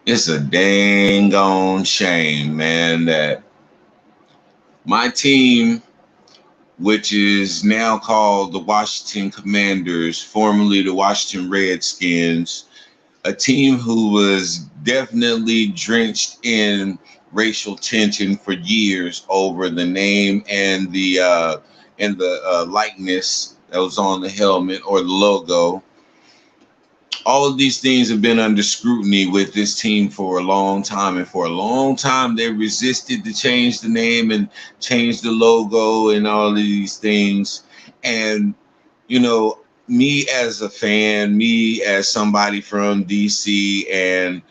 It's a dang on shame, man, that my team, which is now called the Washington Commanders, formerly the Washington Redskins, a team who was definitely drenched in racial tension for years over the name and the likeness that was on the helmet or the logo. All of these things have been under scrutiny with this team for a long time, and for a long time they resisted to change the name and change the logo and all of these things. And you know, me as a fan, me as somebody from DC, and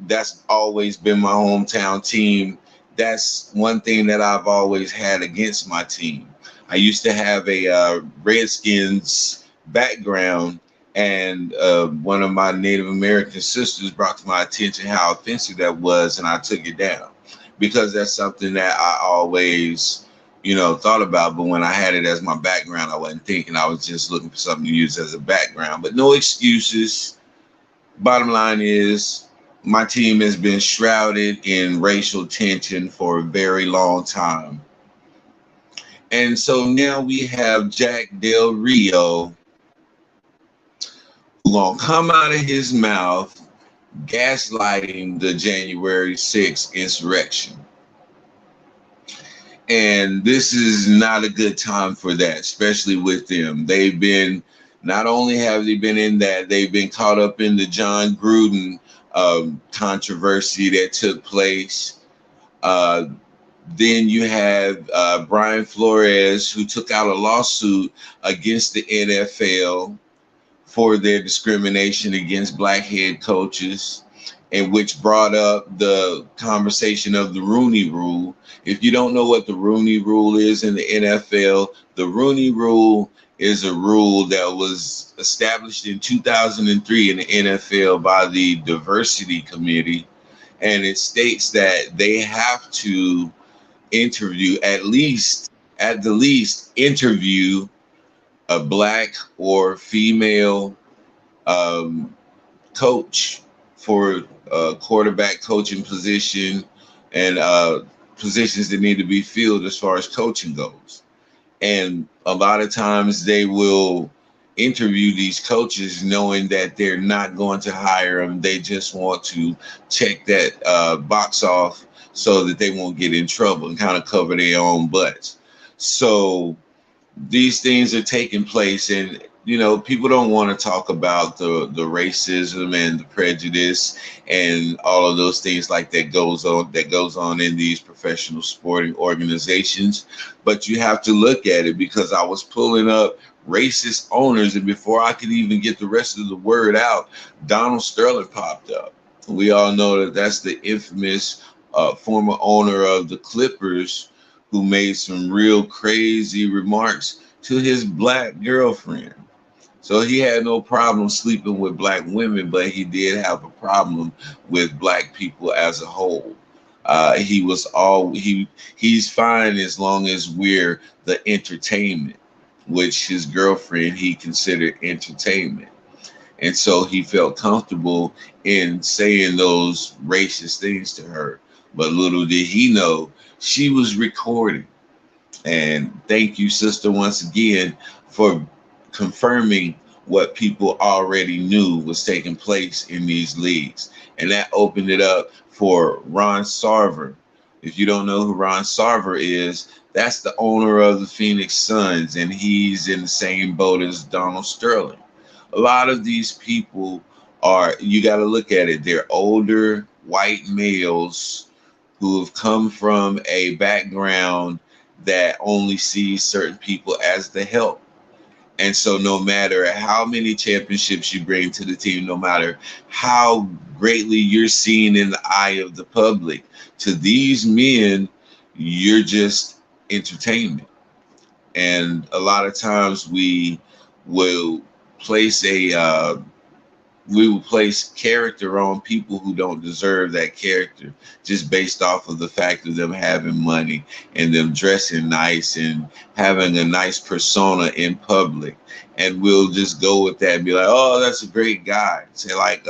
that's always been my hometown team. That's one thing that I've always had against my team. I used to have a Redskins background, and one of my Native American sisters brought to my attention how offensive that was, and I took it down because that's something that I always, thought about. But when I had it as my background, I wasn't thinking. I was just looking for something to use as a background. But no excuses. Bottom line is, my team has been shrouded in racial tension for a very long time. And so now we have Jack Del Rio who gonna come out of his mouth gaslighting the January 6th insurrection. And this is not a good time for that, especially with them. They've been, not only have they been in that, they've been caught up in the John Gruden controversy that took place. Uh, then you have Brian Flores, who took out a lawsuit against the NFL for their discrimination against black head coaches, and which brought up the conversation of the Rooney Rule. If you don't know what the Rooney Rule is in the NFL, the Rooney Rule is a rule that was established in 2003 in the NFL by the Diversity Committee, and it states that they have to interview at the least interview a black or female um, coach for a quarterback coaching position, and positions that need to be filled as far as coaching goes. And a lot of times they will interview these coaches knowing that they're not going to hire them. They just want to check that box off so that they won't get in trouble and kind of cover their own butts. So these things are taking place, and people don't want to talk about the racism and the prejudice and all of those things like that goes on in these professional sporting organizations. But you have to look at it, because I was pulling up racist owners, and before I could even get the rest of the word out, Donald Sterling popped up. We all know that that's the infamous former owner of the Clippers, who made some real crazy remarks to his black girlfriend. So he had no problem sleeping with black women, but he did have a problem with black people as a whole. He's fine as long as we're the entertainment, which his girlfriend he considered entertainment. And so he felt comfortable in saying those racist things to her. But little did he know she was recording. And thank you, sister, once again for confirming what people already knew was taking place in these leagues. And that opened it up for Ron Sarver. If you don't know who Ron Sarver is, that's the owner of the Phoenix Suns, and he's in the same boat as Donald Sterling. A lot of these people you got to look at it, they're older white males who have come from a background that only sees certain people as the help. And so no matter how many championships you bring to the team, no matter how greatly you're seen in the eye of the public, to these men, you're just entertainment. And a lot of times will place a we will place character on people who don't deserve that character, just based off of the fact of them having money and them dressing nice and having a nice persona in public. And we'll just go with that and be like, oh, that's a great guy. Say like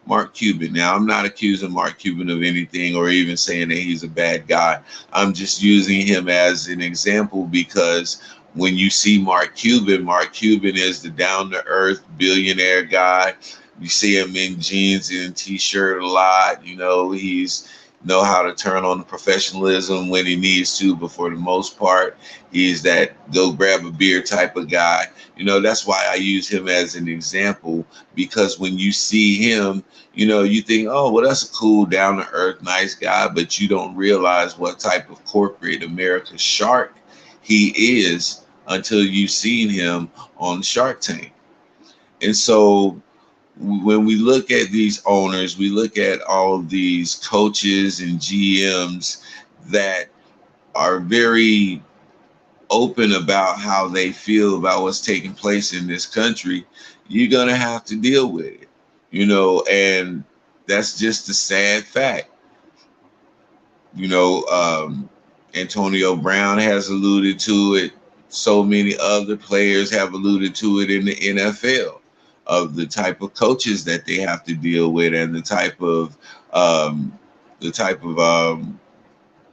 Mark Cuban. Now, I'm not accusing Mark Cuban of anything or even saying that he's a bad guy. I'm just using him as an example because when you see Mark Cuban is the down to earth billionaire guy. You see him in jeans and t-shirt a lot. You know, he's know how to turn on the professionalism when he needs to, but for the most part, he's that go grab a beer type of guy. You know, that's why I use him as an example because when you see him, you know, you think, oh, well, that's a cool, down to earth, nice guy, but you don't realize what type of corporate America shark he is until you've seen him on Shark Tank. And so when we look at these owners, we look at all of these coaches and GMs that are very open about how they feel about what's taking place in this country, you're going to have to deal with it, you know, and that's just a sad fact. You know, Antonio Brown has alluded to it. So many other players have alluded to it in the NFL of the type of coaches that they have to deal with and um, the type of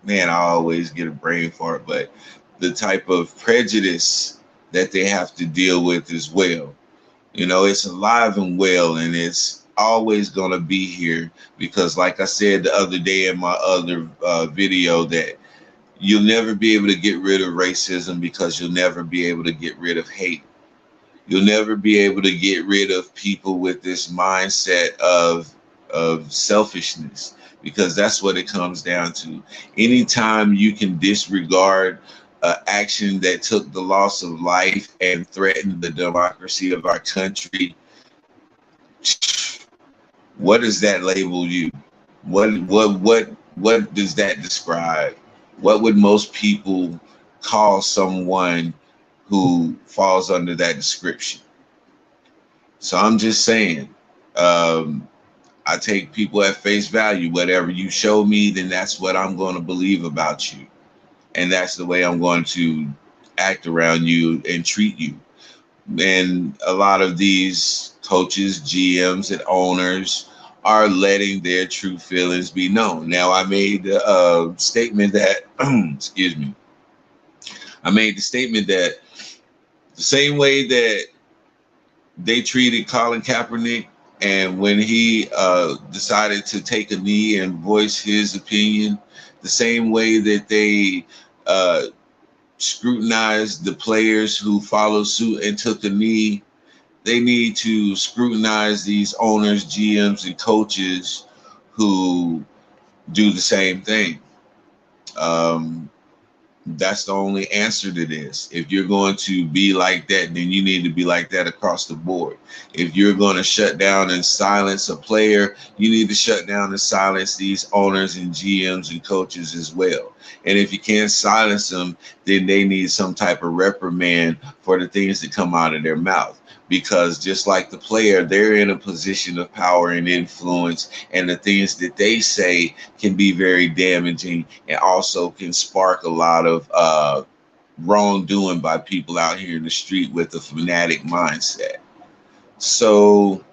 man, I always get a brain fart, but the type of prejudice that they have to deal with as well. You know, it's alive and well, and it's always going to be here because, like I said the other day in my other video, that you'll never be able to get rid of racism because you'll never be able to get rid of hate. You'll never be able to get rid of people with this mindset of selfishness because that's what it comes down to. Anytime you can disregard action that took the loss of life and threatened the democracy of our country, what does that label you? What does that describe? What would most people call someone who falls under that description? So I'm just saying, I take people at face value. Whatever you show me, then that's what I'm going to believe about you. And that's the way I'm going to act around you and treat you. And a lot of these coaches, GMs, and owners are letting their true feelings be known. Now, I made a statement that, excuse me, I made the statement that the same way that they treated Colin Kaepernick, and when he decided to take a knee and voice his opinion, the same way that they uh, scrutinized the players who followed suit and took a knee, they need to scrutinize these owners, GMs, and coaches who do the same thing. Um, That's the only answer to this. If you're going to be like that, then you need to be like that across the board. If you're going to shut down and silence a player, you need to shut down and silence these owners and GMs and coaches as well. And if you can't silence them, then they need some type of reprimand for the things that come out of their mouth. Because just like the player, they're in a position of power and influence, and the things that they say can be very damaging and also can spark a lot of wrongdoing by people out here in the street with a fanatic mindset. So,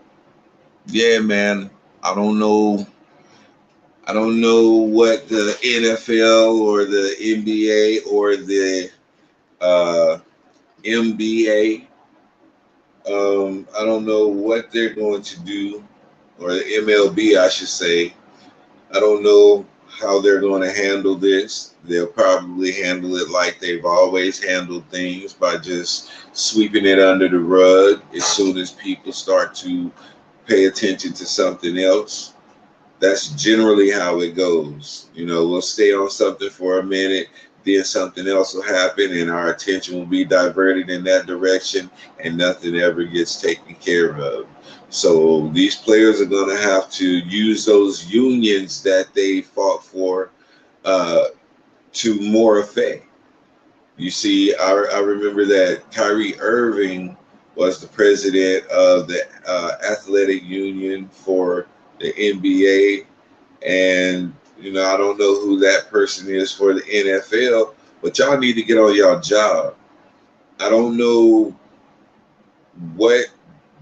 yeah, man, I don't know. I don't know what the NFL or the NBA or the uh, MBA. I don't know what they're going to do, or the MLB, I should say. I don't know how they're going to handle this. They'll probably handle it like they've always handled things, by just sweeping it under the rug as soon as people start to pay attention to something else. That's generally how it goes. You know, we'll stay on something for a minute, then something else will happen, and our attention will be diverted in that direction, and nothing ever gets taken care of. So these players are going to have to use those unions that they fought for uh, to more effect. You see, I remember that Kyrie Irving was the president of the athletic union for the NBA, and you know, I don't know who that person is for the NFL, but y'all need to get on y'all job. I don't know what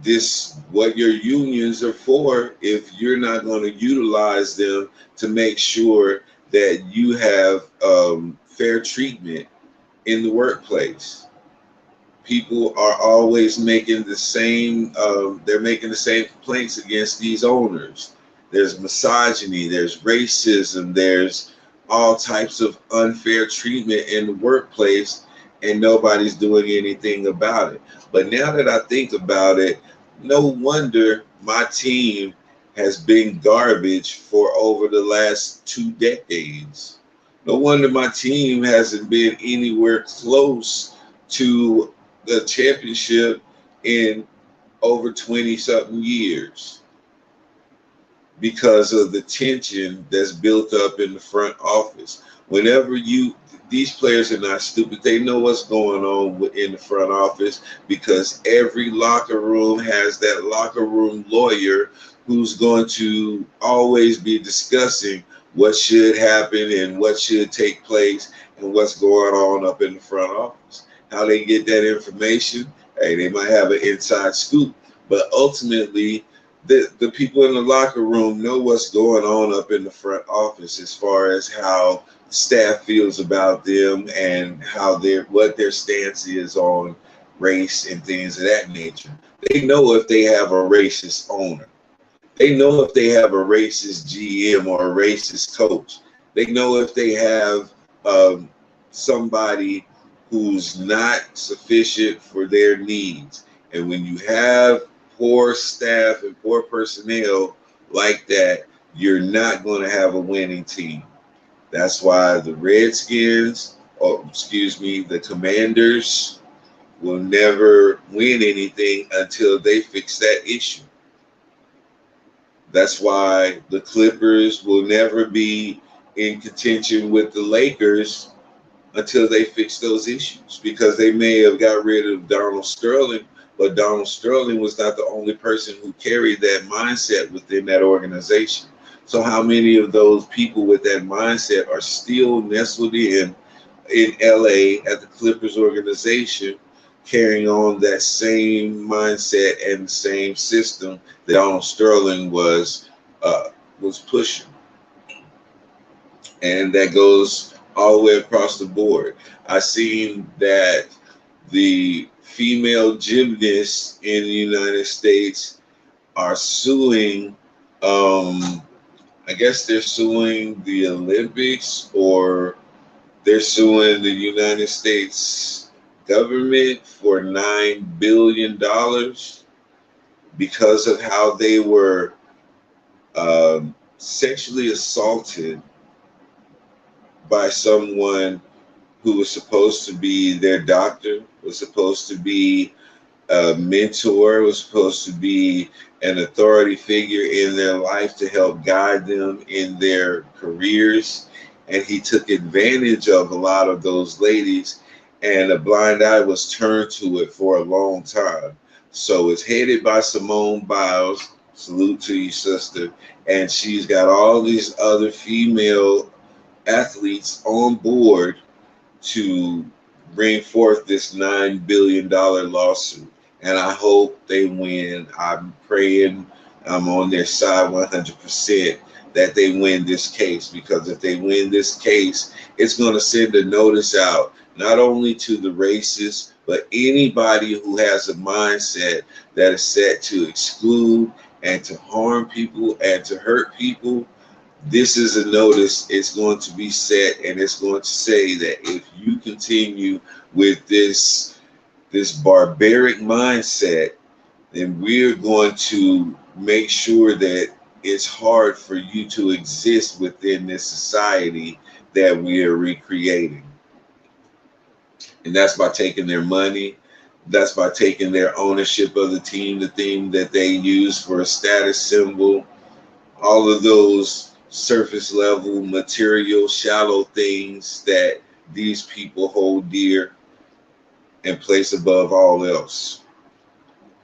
this what your unions are for if you're not going to utilize them to make sure that you have fair treatment in the workplace. People are always making the same they're making the same complaints against these owners. There's misogyny, there's racism, there's all types of unfair treatment in the workplace, and nobody's doing anything about it. But now that I think about it, no wonder my team has been garbage for over the last 2 decades. No wonder my team hasn't been anywhere close to the championship in over 20 something years, because of the tension that's built up in the front office. Whenever these players are not stupid. They know what's going on in the front office, because every locker room has that locker room lawyer who's going to always be discussing what should happen and what should take place and what's going on up in the front office. How they get that information, hey, they might have an inside scoop, but ultimately the people in the locker room know what's going on up in the front office as far as how staff feels about them and how what their stance is on race and things of that nature. They know if they have a racist owner. They know if they have a racist GM or a racist coach. They know if they have um, somebody who's not sufficient for their needs. And when you have poor staff and poor personnel like that, you're not going to have a winning team. That's why the Redskins, or excuse me, the Commanders will never win anything until they fix that issue. That's why the Clippers will never be in contention with the Lakers until they fix those issues, because they may have got rid of Donald Sterling, but Donald Sterling was not the only person who carried that mindset within that organization. So how many of those people with that mindset are still nestled in LA at the Clippers organization, carrying on that same mindset and the same system that Donald Sterling was pushing? And that goes all the way across the board. I seen that the female gymnasts in the United States are suing. Um, I guess they're suing the Olympics, or they're suing the United States government for $9 billion because of how they were sexually assaulted by someone who was supposed to be their doctor, was supposed to be a mentor, was supposed to be an authority figure in their life to help guide them in their careers. And he took advantage of a lot of those ladies, and a blind eye was turned to it for a long time. So it's headed by Simone Biles. Salute to you, sister. And she's got all these other female athletes on board to bring forth this $9 billion lawsuit. And I hope they win. I'm praying, I'm on their side 100% that they win this case, because if they win this case, it's going to send a notice out not only to the racists, but anybody who has a mindset that is set to exclude and to harm people and to hurt people. This is a notice. It's going to be set, and it's going to say that if you continue with this barbaric mindset, then we're going to make sure that it's hard for you to exist within this society that we are recreating. And that's by taking their money. That's by taking their ownership of the team that they use for a status symbol. All of those surface level material shallow things that these people hold dear and place above all else.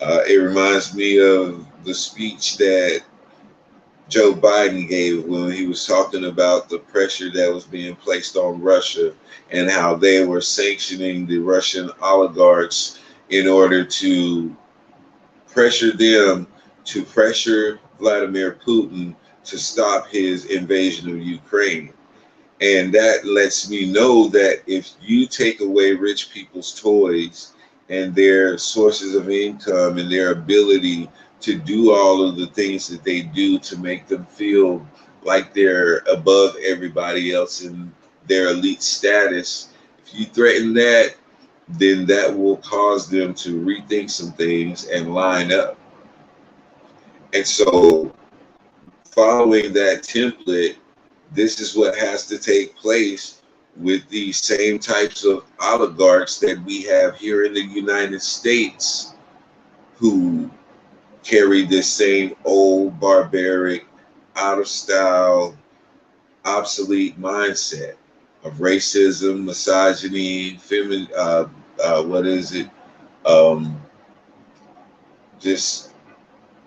It reminds me of the speech that Joe Biden gave when he was talking about the pressure that was being placed on Russia and how they were sanctioning the Russian oligarchs in order to pressure them to pressure Vladimir Putin to stop his invasion of Ukraine. And that lets me know that if you take away rich people's toys and their sources of income and their ability to do all of the things that they do to make them feel like they're above everybody else in their elite status, if you threaten that, then that will cause them to rethink some things and line up. And so, following that template, this is what has to take place with these same types of oligarchs that we have here in the United States who carry this same old, barbaric, out of style, obsolete mindset of racism, misogyny, what is it? Um, just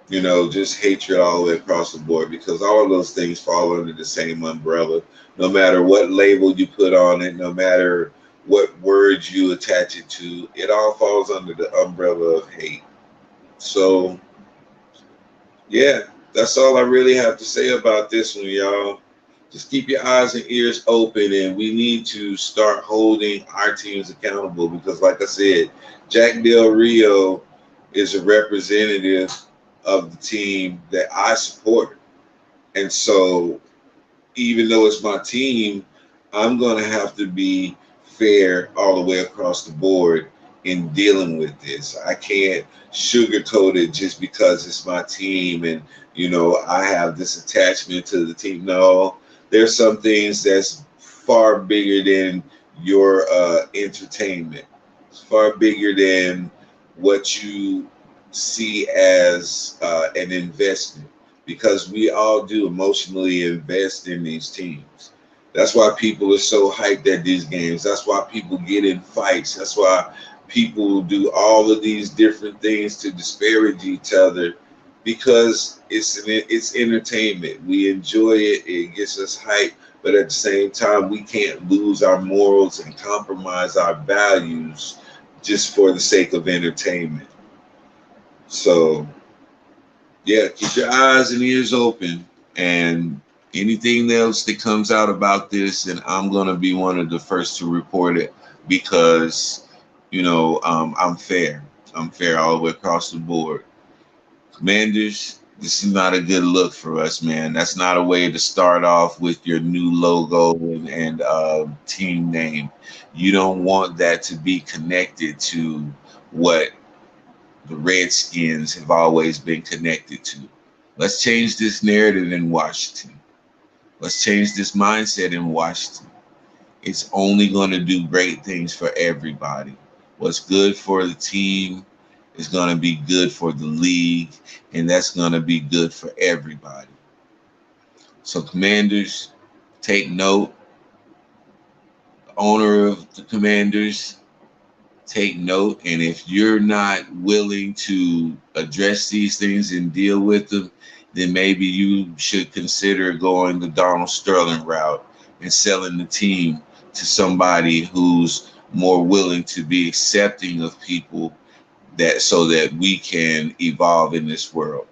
just hatred all the way across the board, because all of those things fall under the same umbrella. No matter what label you put on it, no matter what words you attach it to, it all falls under the umbrella of hate. So, yeah, that's all I really have to say about this one, y'all. Just keep your eyes and ears open, and we need to start holding our teams accountable because, like I said, Jack Del Rio is a representative of the team that I support. And so, even though it's my team, I'm going to have to be fair all the way across the board in dealing with this. I can't sugarcoat it just because it's my team and, I have this attachment to the team. No, there's some things that's far bigger than your entertainment. It's far bigger than what you see as an investment, because we all do emotionally invest in these teams. That's why people are so hyped at these games. That's why people get in fights. That's why people do all of these different things to disparage each other, because it's entertainment. We enjoy it. It gets us hyped. But at the same time, we can't lose our morals and compromise our values just for the sake of entertainment. So, yeah, keep your eyes and ears open, and anything else that comes out about this, and I'm gonna be one of the first to report it, because I'm fair. I'm fair all the way across the board. Commanders, this is not a good look for us, man. That's not a way to start off with your new logo and team name. You don't want that to be connected to what the Redskins have always been connected to. Let's change this narrative in Washington. Let's change this mindset in Washington. It's only going to do great things for everybody. What's good for the team is going to be good for the league, and that's going to be good for everybody. So, Commanders, take note. The owner of the Commanders, take note. And if you're not willing to address these things and deal with them, then maybe you should consider going the Donald Sterling route and selling the team to somebody who's more willing to be accepting of people, that so that we can evolve in this world.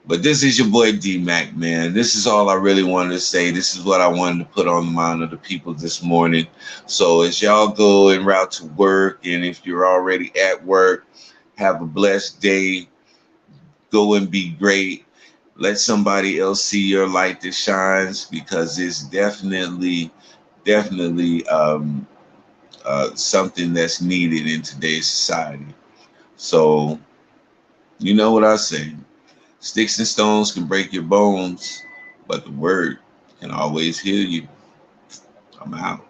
But this is your boy D-Mac, man. This is all I really wanted to say. This is what I wanted to put on the mind of the people this morning. So as y'all go en route to work, and if you're already at work, have a blessed day. Go and be great. Let somebody else see your light that shines, because it's definitely something that's needed in today's society. So, you know what I say. Sticks and stones can break your bones, but the word can always heal you. I'm out.